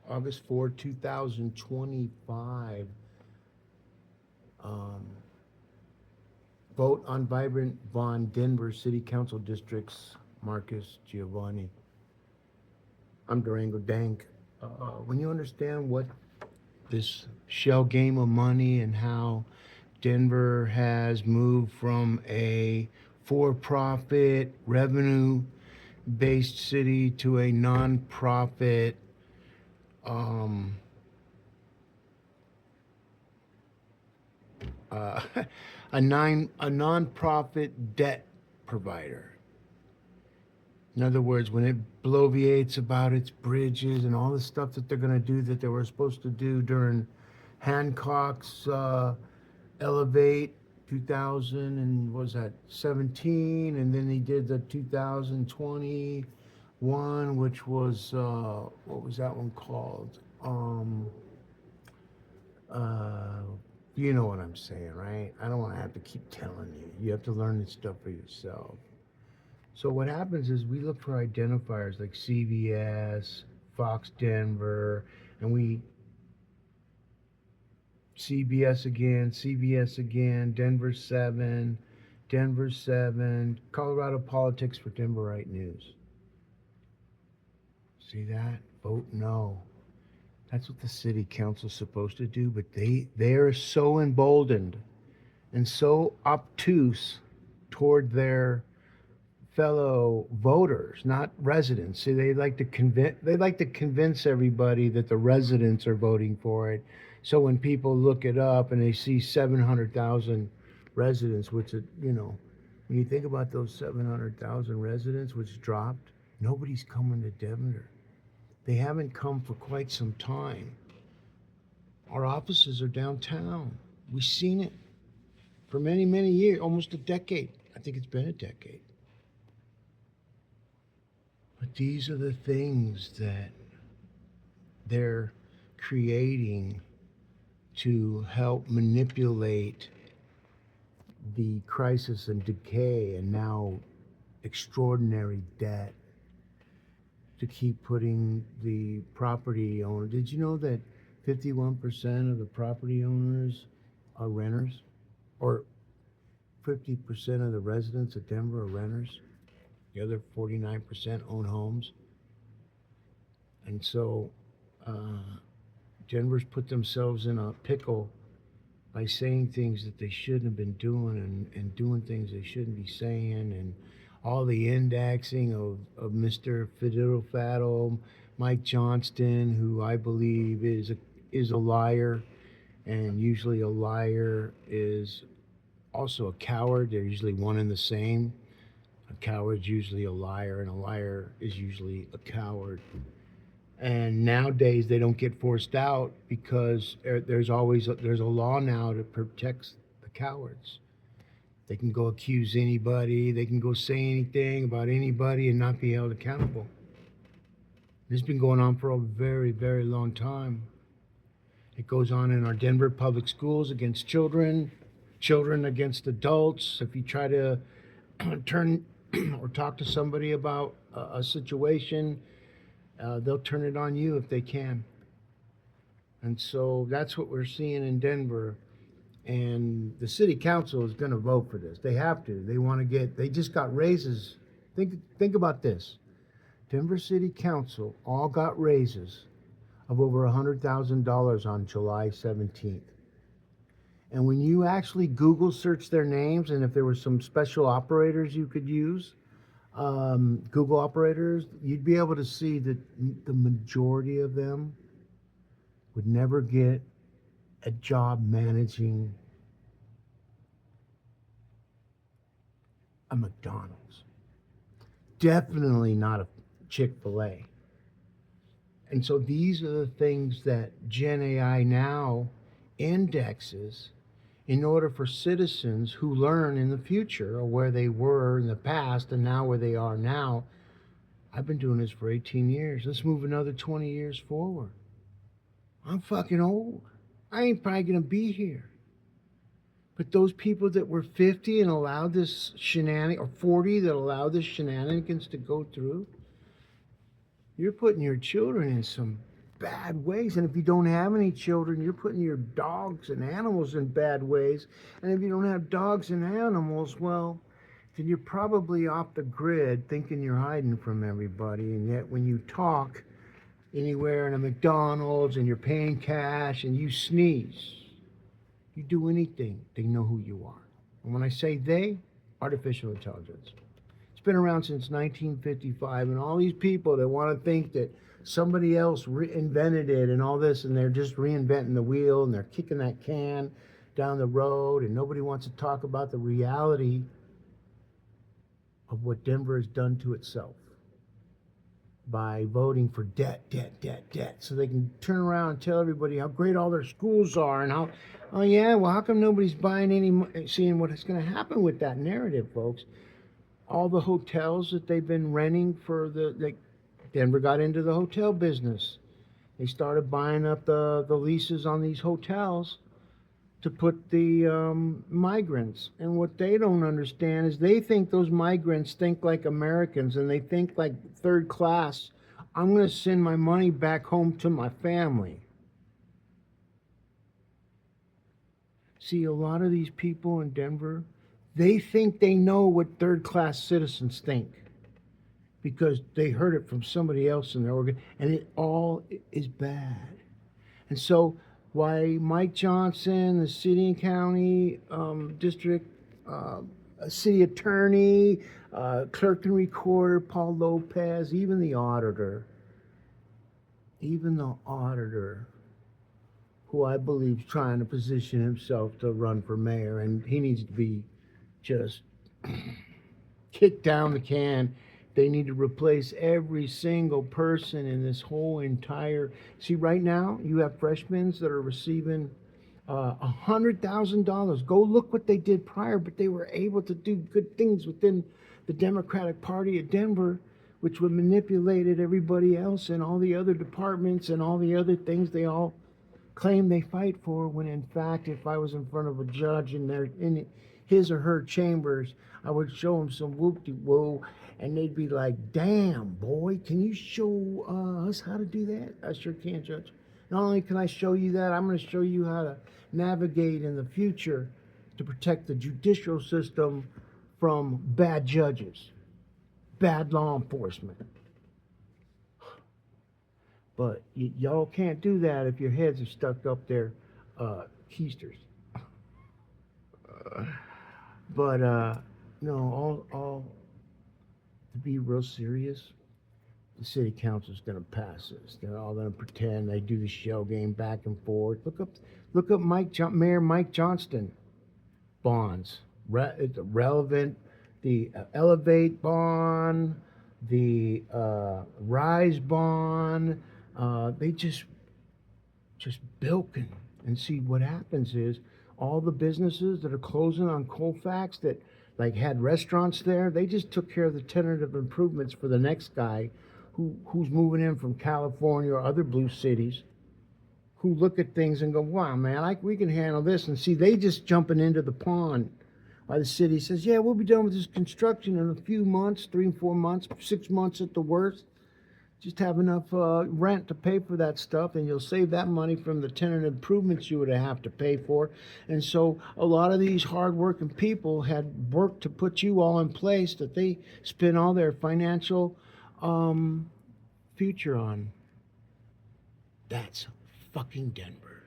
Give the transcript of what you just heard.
August 4, 2025. Vote on Vibrant Von Denver City Council Districts, Marcus Giovanni. I'm Durango Dank. When you understand what this shell game of money and how Denver has moved from a for-profit, revenue-based city to a non-profit, um, uh, a non-profit debt provider. In other words, when it bloviates about its bridges and all the stuff that they're going to do that they were supposed to do during Hancock's Elevate 2000 and what was that 17, and then he did the 2021, which was what was that one called? Uh, you know what I'm saying, right? I don't want to have to keep telling you. You have to learn this stuff for yourself. So what happens is we look for identifiers like CVS, Fox Denver, and we CBS again, Denver 7, Colorado Politics for Denverite News. See that? Vote no. That's what the city council's supposed to do, but they're so emboldened and so obtuse toward their fellow voters, not residents. See, they like to convince everybody that the residents are voting for it. So when people look it up and they see 700,000 residents, which when you think about those 700,000 residents, which dropped, nobody's coming to Denver. They haven't come for quite some time. Our offices are downtown. We've seen it for many, many years, almost a decade. I think it's been a decade. But these are the things that they're creating to help manipulate the crisis and decay and now extraordinary debt to keep putting the property owner. Did you know that 51% of the property owners are renters? Or 50% of the residents of Denver are renters? The other 49% own homes. And so Denver's put themselves in a pickle by saying things that they shouldn't have been doing and doing things they shouldn't be saying, and all the indexing of Mr. Fiddle Faddle, Mike Johnston, who I believe is a liar, and usually a liar is also a coward. They're usually one and the same. A coward's usually a liar, and a liar is usually a coward. And nowadays they don't get forced out because there's a law now that protects the cowards. They can go accuse anybody, they can go say anything about anybody and not be held accountable. This has been going on for a very, very long time. It goes on in our Denver public schools against children against adults. If you try to turn or talk to somebody about a situation, they'll turn it on you if they can. And so that's what we're seeing in Denver. And the city council is going to vote for this. They have to. They just got raises. Think about this. Denver City Council all got raises of over $100,000 on July 17th. And when you actually Google search their names, and if there were some special operators you could use, Google operators, you'd be able to see that the majority of them would never get a job managing a McDonald's. Definitely not a Chick-fil-A. And so these are the things that Gen AI now indexes in order for citizens who learn in the future, or where they were in the past and now where they are now. I've been doing this for 18 years. Let's move another 20 years forward. I'm fucking old. I ain't probably going to be here. But those people that were 50 and allowed this shenanigans, or 40 that allowed this shenanigans to go through, you're putting your children in some bad ways. And if you don't have any children, you're putting your dogs and animals in bad ways. And if you don't have dogs and animals, well, then you're probably off the grid thinking you're hiding from everybody. And yet when you talk anywhere in a McDonald's and you're paying cash and you sneeze, you do anything, they know who you are. And when I say they, artificial intelligence. It's been around since 1955, and all these people that want to think that somebody else invented it and all this, and they're just reinventing the wheel and they're kicking that can down the road, and nobody wants to talk about the reality of what Denver has done to itself by voting for debt, so they can turn around and tell everybody how great all their schools are and how, oh yeah, well, how come nobody's buying any, seeing what's going to happen with that narrative, folks? All the hotels that they've been renting for Denver got into the hotel business. They started buying up the leases on these hotels to put the migrants. And what they don't understand is they think those migrants think like Americans and they think like third class. I'm going to send my money back home to my family. See, a lot of these people in Denver, they think they know what third class citizens think because they heard it from somebody else in their organ, and it all is bad. And so why Mike Johnston, the city and county district, city attorney, clerk and recorder, Paul Lopez, even the auditor, who I believe is trying to position himself to run for mayor, and he needs to be just kicked down the can. They need to replace every single person in this whole entire. See, right now you have freshmen that are receiving $100,000. Go look what they did prior, but they were able to do good things within the Democratic Party of Denver, which would manipulated everybody else and all the other departments and all the other things they all claim they fight for. When in fact, if I was in front of a judge in his or her chambers, I would show them some whoop-de-woo, and they'd be like, damn, boy, can you show us how to do that? I sure can, Judge. Not only can I show you that, I'm going to show you how to navigate in the future to protect the judicial system from bad judges, bad law enforcement. But y'all can't do that if your heads are stuck up there, keisters. No, all to be real serious, the city council's going to pass this. They're all going to pretend they do the shell game back and forth. Look up Mayor Mike Johnston bonds. It's relevant. The Elevate bond, the Rise bond. They just bilking. And see, what happens is all the businesses that are closing on Colfax that like had restaurants there, they just took care of the tentative improvements for the next guy who's moving in from California or other blue cities, who look at things and go, wow, man, we can handle this. And see, they just jumping into the pond while the city says, yeah, we'll be done with this construction in a few months, 3 and 4 months, 6 months at the worst. Just have enough rent to pay for that stuff, and you'll save that money from the tenant improvements you would have to pay for. And so a lot of these hardworking people had worked to put you all in place that they spend all their financial future on. That's fucking Denver.